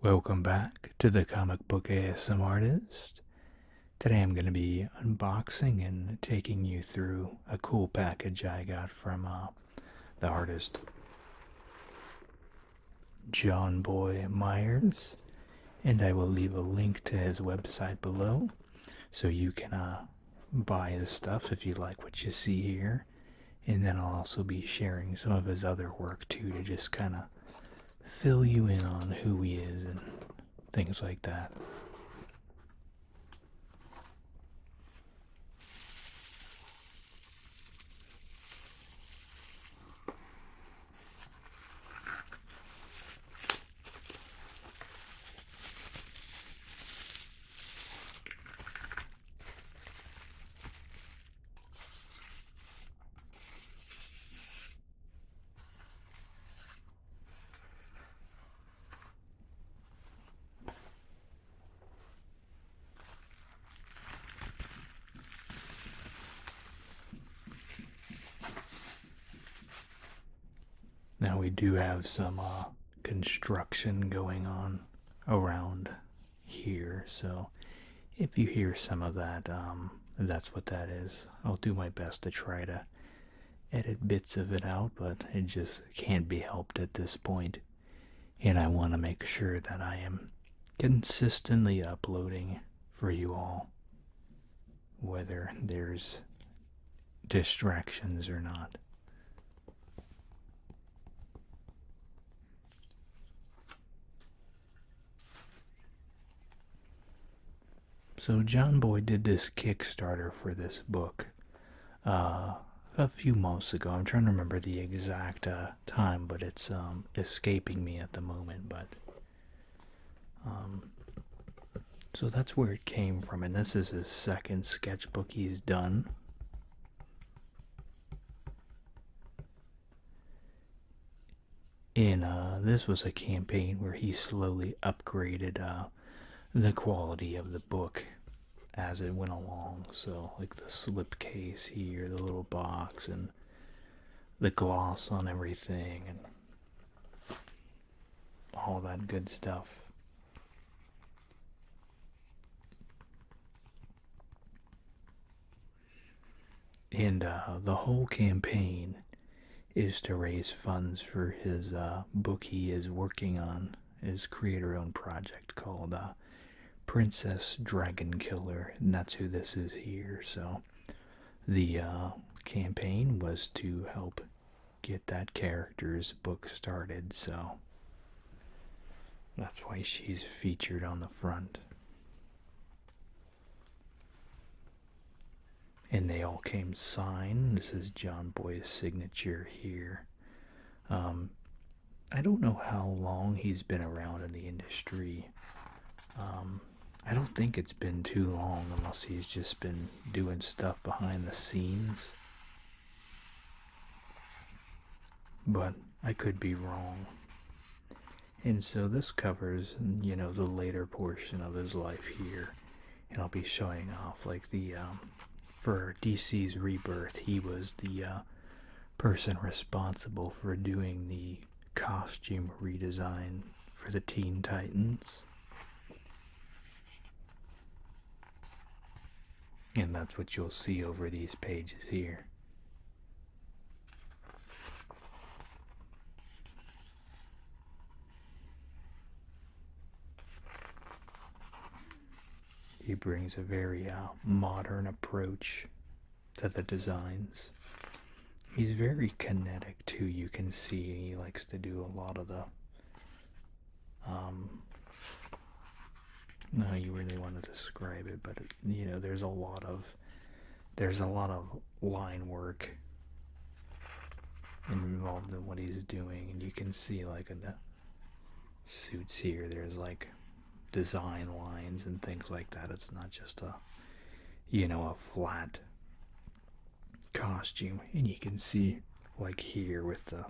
Welcome back to the Comic Book ASM Artist. Today I'm going to be unboxing and taking you through a cool package I got from the artist Jonboy Meyers, and I will leave a link to his website below so you can buy his stuff if you like what you see here. And then I'll also be sharing some of his other work too to just kind of fill you in on who he is and things like that. Now we do have some construction going on around here, so if you hear some of that, that's what that is. I'll do my best to try to edit bits of it out, but it just can't be helped at this point. And I want to make sure that I am consistently uploading for you all, whether there's distractions or not. So Jonboy did this Kickstarter for this book a few months ago. I'm trying to remember the exact time, but it's escaping me at the moment. But so that's where it came from, and this is his second sketchbook he's done. And this was a campaign where he slowly upgraded the quality of the book as it went along. So like the slipcase here, the little box, and the gloss on everything, and all that good stuff. And the whole campaign is to raise funds for his book he is working on, his creator-owned project called Princess Dragon Killer, and that's who this is here. So the campaign was to help get that character's book started, so that's why she's featured on the front. And they all came signed. This is Jonboy's signature here. I don't know how long he's been around in the industry. I don't think it's been too long, unless he's just been doing stuff behind the scenes. But I could be wrong. And so this covers, the later portion of his life here. And I'll be showing off, like, for DC's Rebirth, he was the person responsible for doing the costume redesign for the Teen Titans. And that's what you'll see over these pages here. He brings a very modern approach to the designs. He's very kinetic too, you can see. He likes to do a lot of the no, you really want to describe it, but there's a lot of line work involved in what he's doing, and you can see, like, in the suits here, there's like design lines and things like that. It's not just a flat costume. And you can see, like, here with the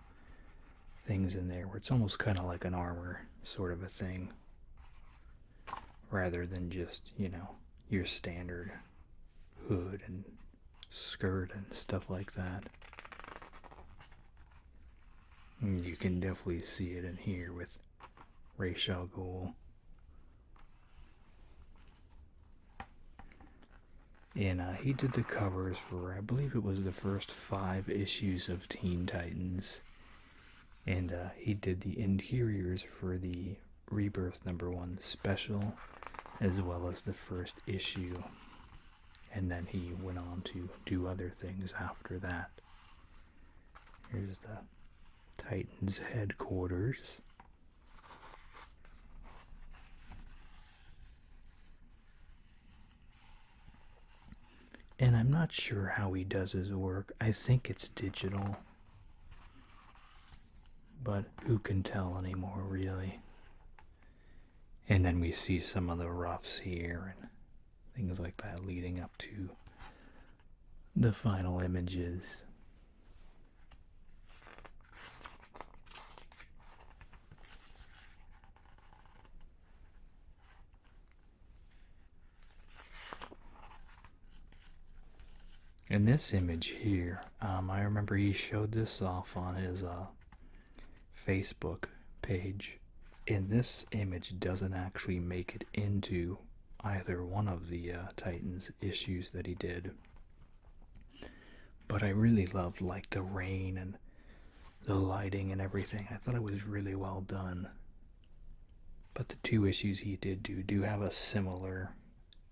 things in there where it's almost kind of like an armor sort of a thing, rather than just your standard hood and skirt and stuff like that. And you can definitely see it in here with Ra's al Ghul And he did the covers for, I believe it was the first 5 issues of Teen Titans. And he did the interiors for the Rebirth #1 special, as well as the first issue. And then he went on to do other things after that. Here's the Titans headquarters. And I'm not sure how he does his work. I think it's digital. But who can tell anymore, really? And then we see some of the roughs here and things like that leading up to the final images. In this image here, I remember he showed this off on his Facebook page. And this image doesn't actually make it into either one of the Titans issues that he did. But I really loved like the rain and the lighting and everything. I thought it was really well done. But the 2 issues he did do have a similar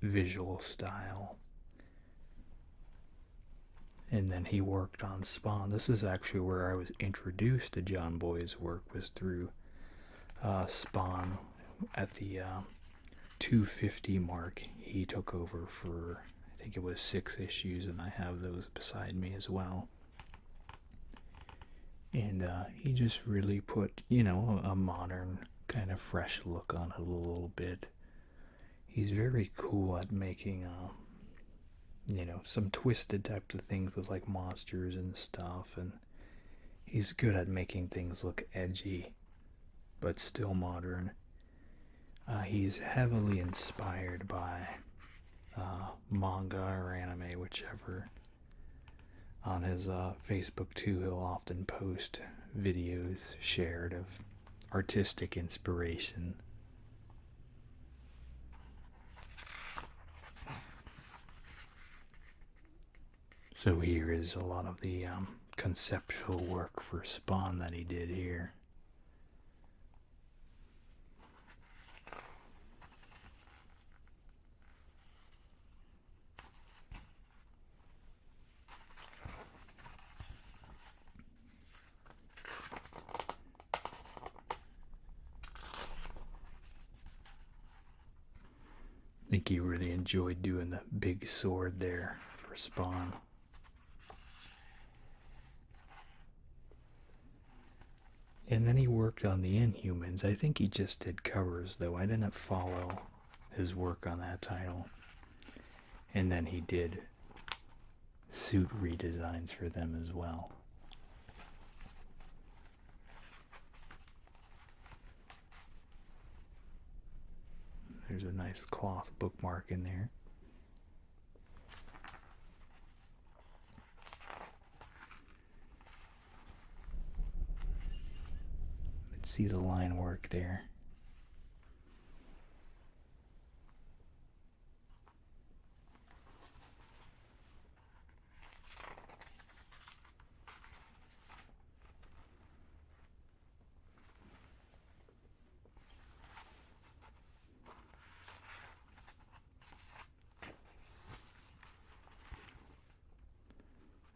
visual style. And then he worked on Spawn. This is actually where I was introduced to Jonboy's work, was through Spawn. At the 250 mark, he took over for, I think it was 6 issues, and I have those beside me as well. And he just really put, a modern kind of fresh look on it a little bit. He's very cool at making some twisted types of things with like monsters and stuff, and he's good at making things look edgy but still modern. He's heavily inspired by manga or anime, whichever. On his Facebook too, he'll often post videos shared of artistic inspiration. So here is a lot of the conceptual work for Spawn that he did here. I think he really enjoyed doing the big sword there for Spawn. And then he worked on the Inhumans. I think he just did covers, though. I didn't follow his work on that title. And then he did suit redesigns for them as well. There's a nice cloth bookmark in there. Let's see the line work there.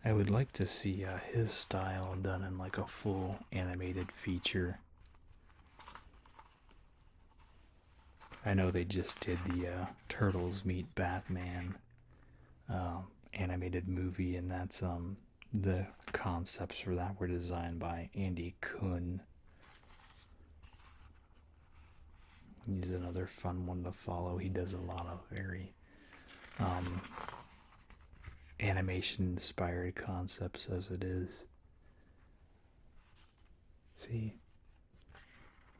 I would like to see his style done in like a full animated feature. I know they just did the Turtles Meet Batman animated movie, and that's the concepts for that were designed by Andy Kuhn. He's another fun one to follow. He does a lot of very animation inspired concepts as it is. See,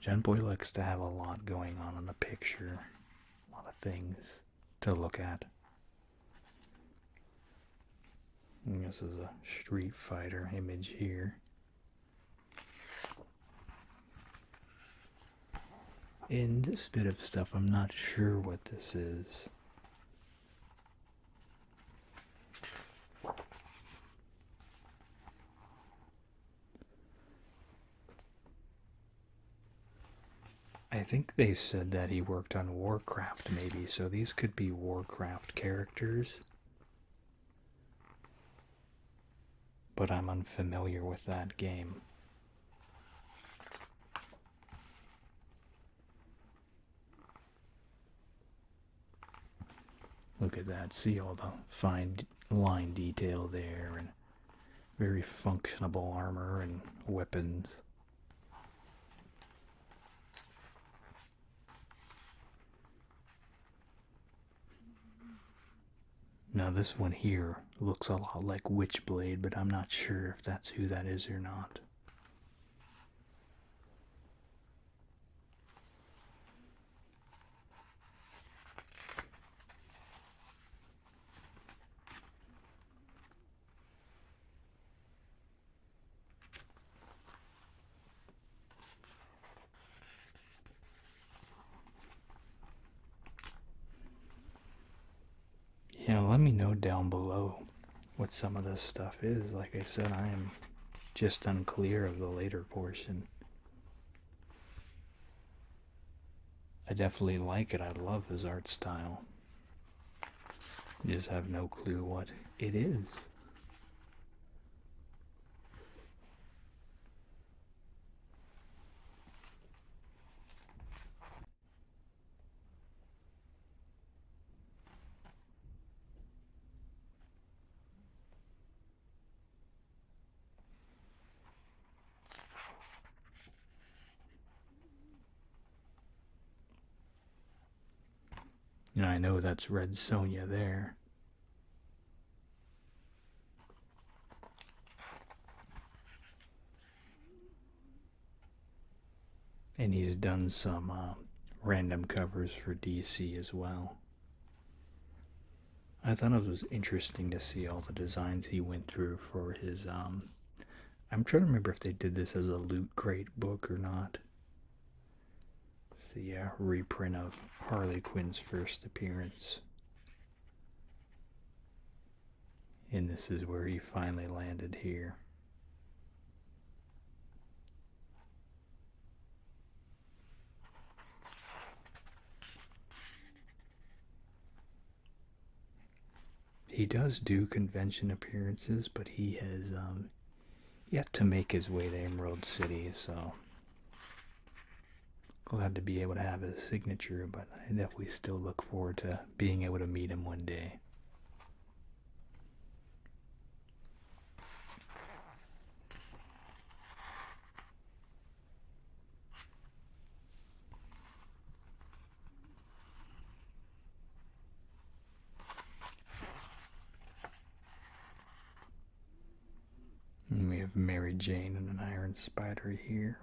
Jonboy likes to have a lot going on in the picture, a lot of things to look at. And this is a Street Fighter image here. In this bit of stuff, I'm not sure what this is. I think they said that he worked on Warcraft, maybe, so these could be Warcraft characters. But I'm unfamiliar with that game. Look at that, see all the fine line detail there, and very functional armor and weapons. Now this one here looks a lot like Witchblade, but I'm not sure if that's who that is or not. Yeah, let me know down below what some of this stuff is. Like I said, I am just unclear of the later portion. I definitely like it. I love his art style. I just have no clue what it is. And I know that's Red Sonja there. And he's done some random covers for DC as well. I thought it was interesting to see all the designs he went through for his I'm trying to remember if they did this as a Loot Crate book or not. It's the reprint of Harley Quinn's first appearance. And this is where he finally landed here. He does do convention appearances, but he has yet to make his way to Emerald City, so glad to be able to have his signature, but I definitely still look forward to being able to meet him one day. And we have Mary Jane and an Iron Spider here.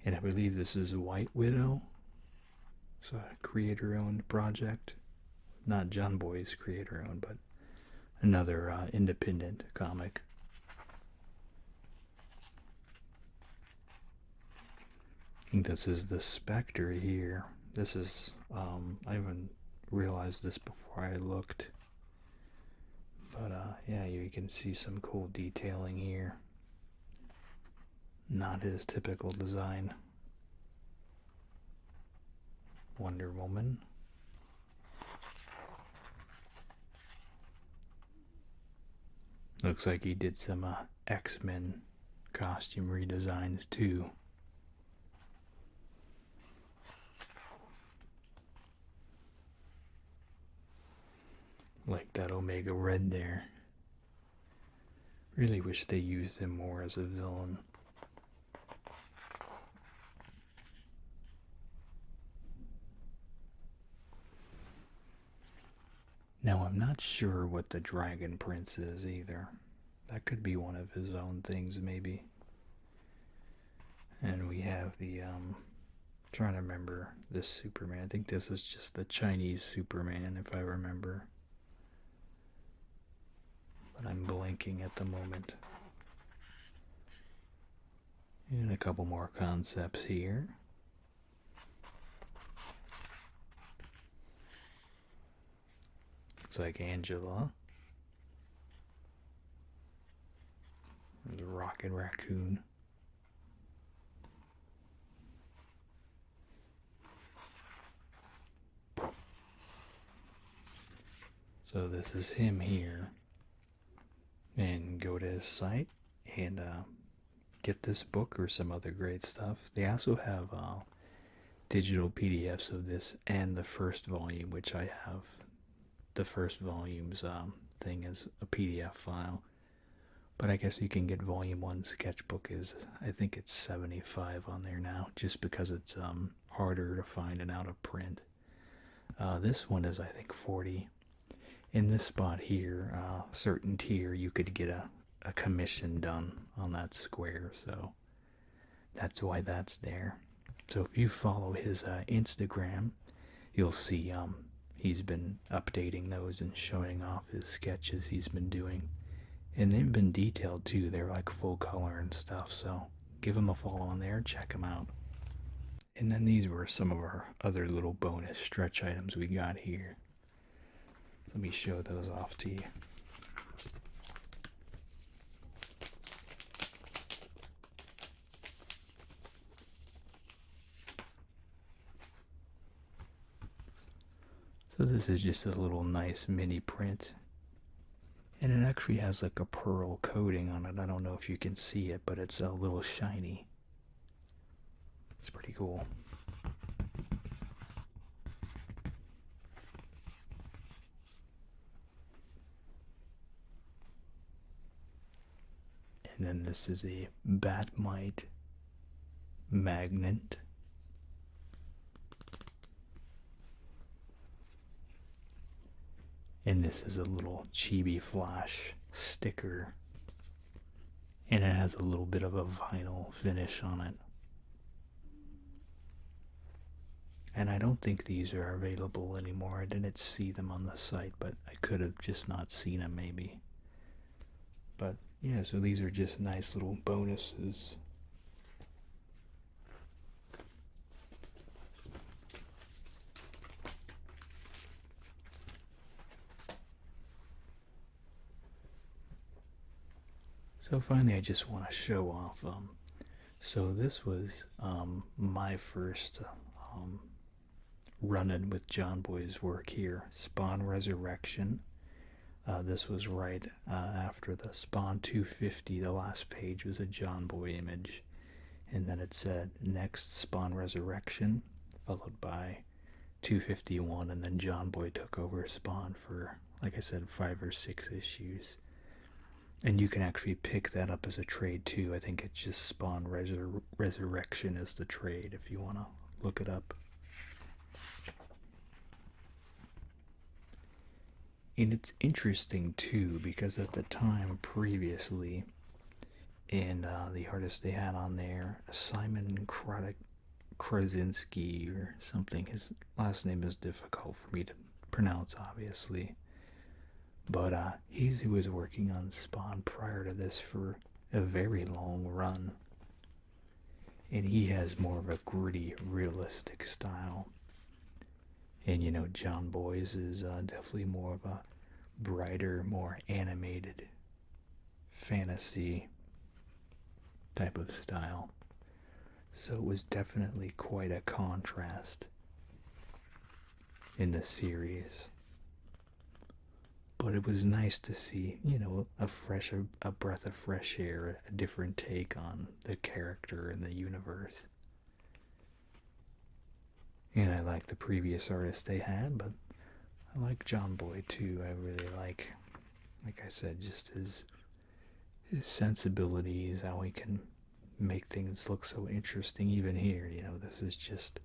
And I believe this is White Widow. It's a creator-owned project. Not Jonboy's creator-owned, but another independent comic. I think this is the Spectre here. This is, I haven't realized this before I looked. But yeah, you can see some cool detailing here. Not his typical design. Wonder Woman. Looks like he did some X-Men costume redesigns too. Like that Omega Red there. Really wish they used him more as a villain. Now I'm not sure what the Dragon Prince is either. That could be one of his own things maybe. And we have the trying to remember this Superman. I think this is just the Chinese Superman if I remember. But I'm blanking at the moment. And a couple more concepts here. Looks like Angela. There's a Rocket Raccoon. So this is him here. And go to his site and get this book or some other great stuff. They also have digital PDFs of this and the first volume, which I have. The first volume's thing is a PDF file. But I guess you can get volume 1 sketchbook is, I think it's 75 on there now, just because it's harder to find and out of print. This one is, I think, 40. In this spot here, certain tier, you could get a commission done on that square, so that's why that's there. So if you follow his Instagram, you'll see he's been updating those and showing off his sketches he's been doing. And they've been detailed too, they're like full color and stuff, so give him a follow on there, check him out. And then these were some of our other little bonus stretch items we got here. Let me show those off to you. So this is just a little nice mini print. And it actually has like a pearl coating on it. I don't know if you can see it, but it's a little shiny. It's pretty cool. And then this is a Batmite magnet. And this is a little chibi flash sticker. And it has a little bit of a vinyl finish on it. And I don't think these are available anymore. I didn't see them on the site, but I could have just not seen them maybe. But yeah, so these are just nice little bonuses. So finally, I just want to show off. So this was my first run-in with Jonboy's work here, Spawn Resurrection. This was right after the Spawn 250. The last page was a Jonboy image, and then it said next Spawn Resurrection, followed by 251, and then Jonboy took over Spawn for, like I said, 5 or 6 issues. And you can actually pick that up as a trade too. I think it's just Spawn Resurrection is the trade if you want to look it up. And it's interesting too because at the time previously, and the artist they had on there, Simon Krasinski or something, his last name is difficult for me to pronounce obviously. But he's who was working on Spawn prior to this for a very long run. And he has more of a gritty, realistic style. And you know, Jonboy's is definitely more of a brighter, more animated fantasy type of style. So it was definitely quite a contrast in the series. But it was nice to see, you know, a breath of fresh air, a different take on the character and the universe. And I like the previous artist they had, but I like Jonboy too. I really like I said, just his sensibilities, how he can make things look so interesting. Even here, you know, this is just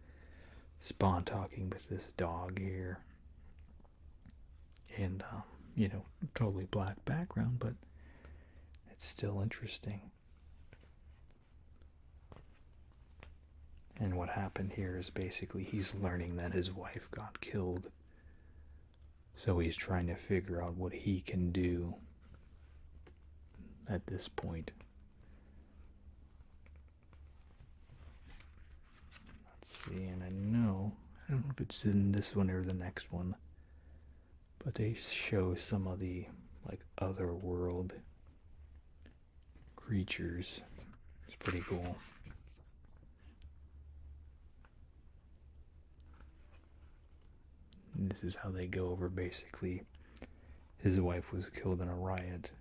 Spawn talking with this dog here. And, you know, totally black background, but it's still interesting. And what happened here is basically he's learning that his wife got killed. So he's trying to figure out what he can do at this point. Let's see, and I don't know if it's in this one or the next one, but they show some of the like other world creatures. It's pretty cool. And this is how they go over basically his wife was killed in a riot.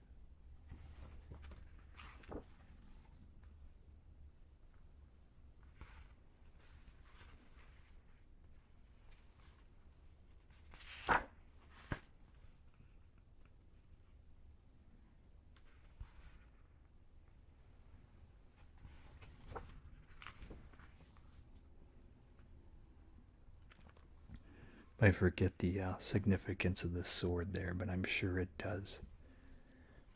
I forget the significance of this sword there, but I'm sure it does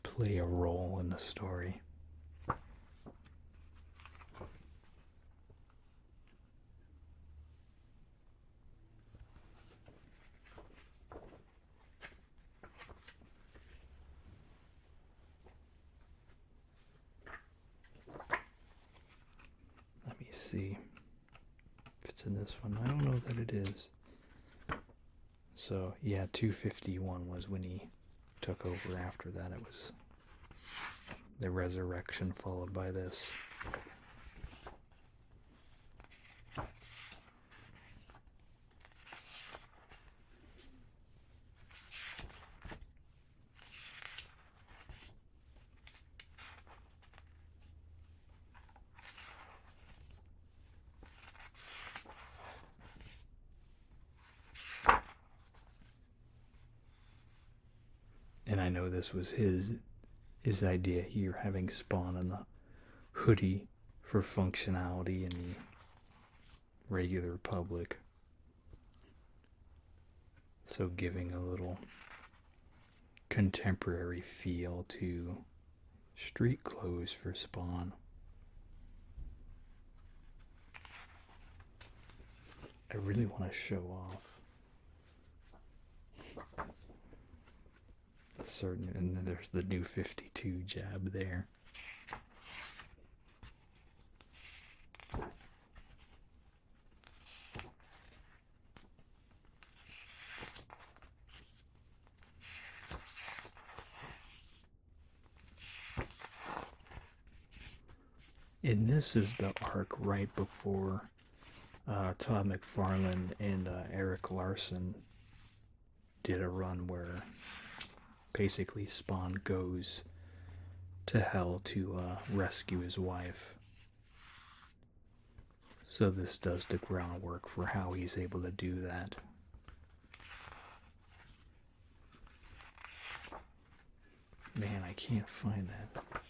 play a role in the story. Let me see if it's in this one. I don't know that it is. So, yeah, 251 was when he took over. After that, it was the resurrection followed by this. And I know this was his idea here, having Spawn in the hoodie for functionality in the regular public. So giving a little contemporary feel to street clothes for Spawn. I really want to show off a certain, and then there's the new 52 jab there. And this is the arc right before Todd McFarlane and Eric Larson did a run where basically Spawn goes to hell to rescue his wife. So this does the groundwork for how he's able to do that. Man, I can't find that.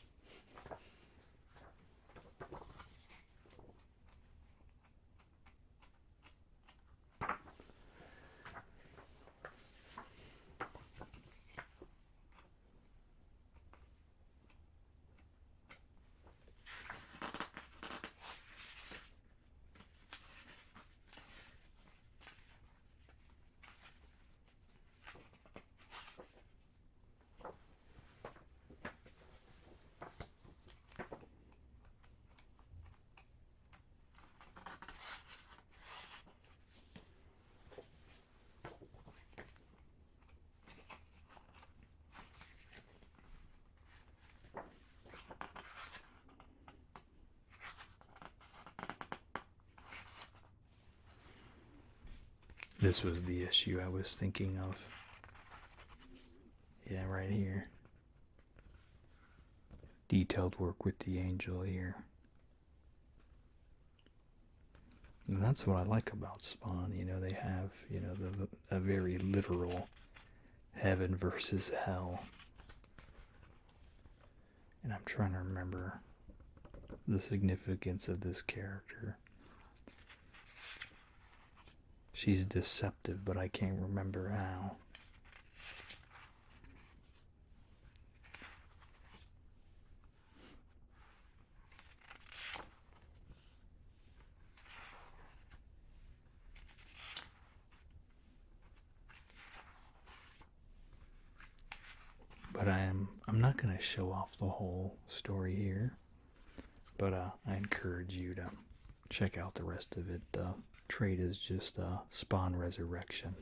This was the issue I was thinking of. Yeah, right here. Detailed work with the angel here. And that's what I like about Spawn. You know, they have, you know, a very literal heaven versus hell. And I'm trying to remember the significance of this character. She's deceptive, but I can't remember how. But I'm not going to show off the whole story here. But I encourage you to check out the rest of it. Trade is just Spawn Resurrection.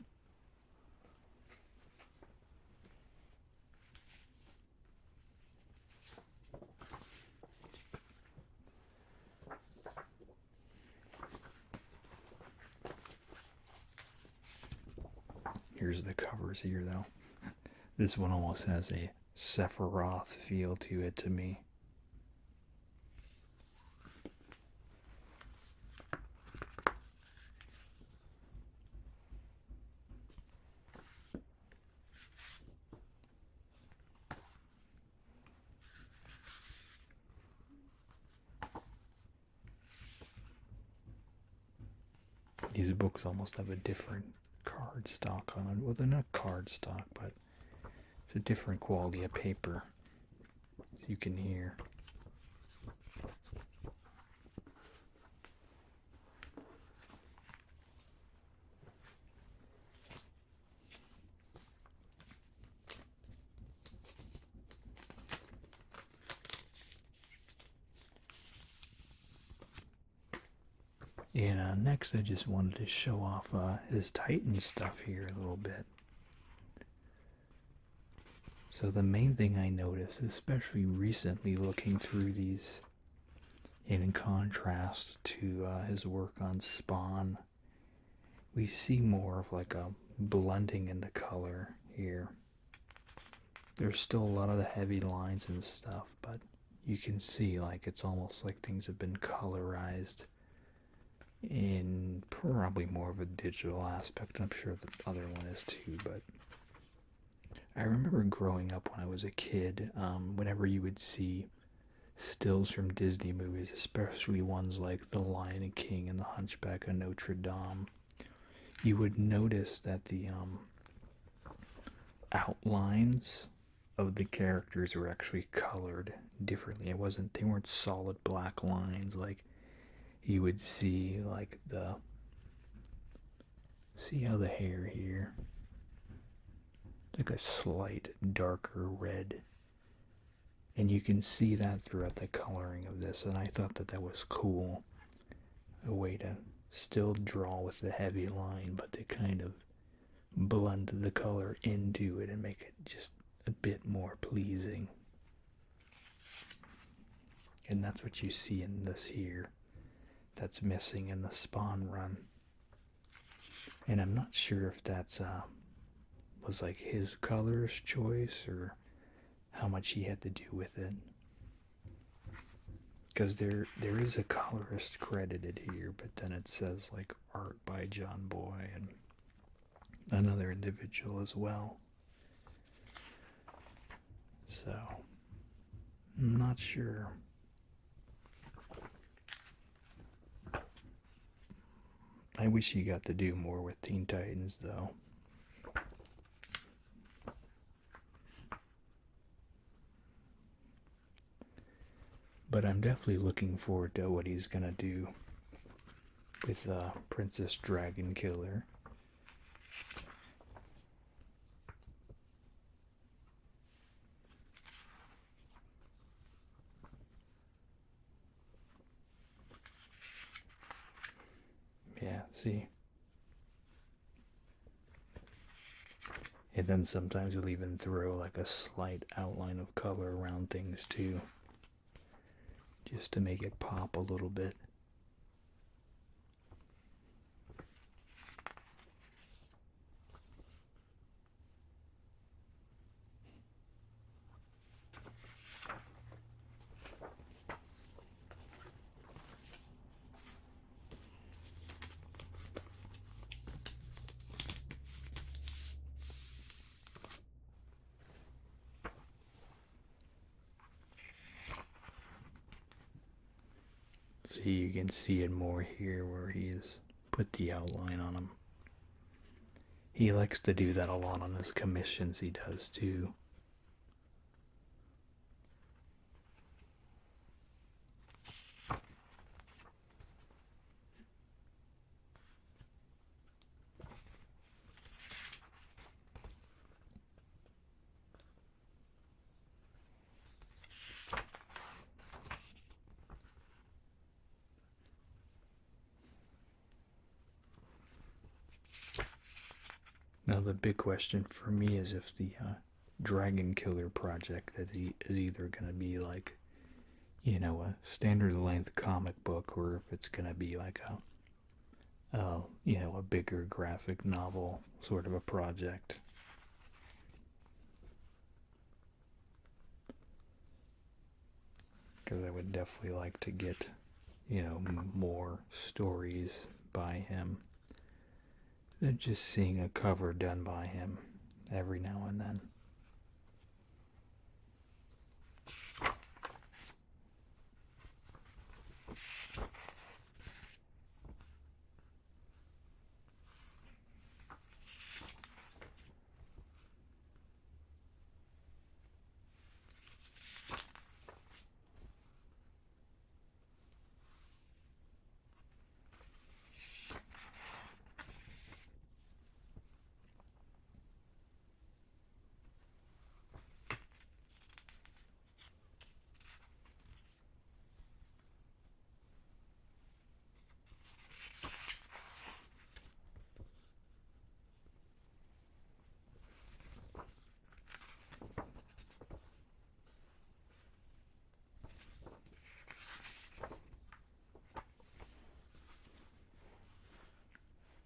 Here's the covers here, though. This one almost has a Sephiroth feel to it to me. These books almost have a different card stock on them. Well, they're not card stock, but it's a different quality of paper. As you can hear. And next, I just wanted to show off his Titan stuff here a little bit. So the main thing I noticed, especially recently looking through these, and in contrast to his work on Spawn, we see more of like a blending in the color here. There's still a lot of the heavy lines and stuff, but you can see like it's almost like things have been colorized in probably more of a digital aspect. I'm sure the other one is too, but I remember growing up when I was a kid, whenever you would see stills from Disney movies, especially ones like The Lion King and The Hunchback of Notre Dame, you would notice that the outlines of the characters were actually colored differently. They weren't solid black lines like you would see, like see how the hair here, like a slight darker red, and you can see that throughout the coloring of this, and I thought that was cool, a way to still draw with the heavy line but to kind of blend the color into it and make it just a bit more pleasing. And that's what you see in this here that's missing in the Spawn run. And I'm not sure if that's was like his color's choice or how much he had to do with it, because there is a colorist credited here, but then it says like art by Jonboy and another individual as well. So I'm not sure. I wish he got to do more with Teen Titans though. But I'm definitely looking forward to what he's gonna do with Princess Dragon Killer. Yeah, see? And then sometimes you'll even throw like a slight outline of color around things too, just to make it pop a little bit. See, you can see it more here where he's put the outline on him. He likes to do that a lot on his commissions, he does too. Now the big question for me is if the Dragon Killer project is either going to be like, you know, a standard length comic book, or if it's going to be like you know, a bigger graphic novel sort of a project. because I would definitely like to get, you know, more stories by him than just seeing a cover done by him every now and then.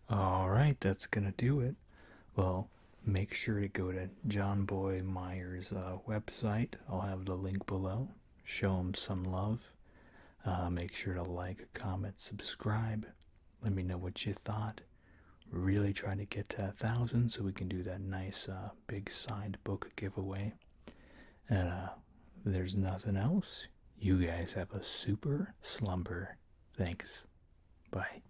Alright, that's gonna do it. Well, make sure to go to Jonboy Meyers' website. I'll have the link below. Show him some love. Make sure to like, comment, subscribe. Let me know what you thought. Really trying to get to 1,000 so we can do that nice big signed book giveaway. And if there's nothing else, you guys have a super slumber. Thanks. Bye.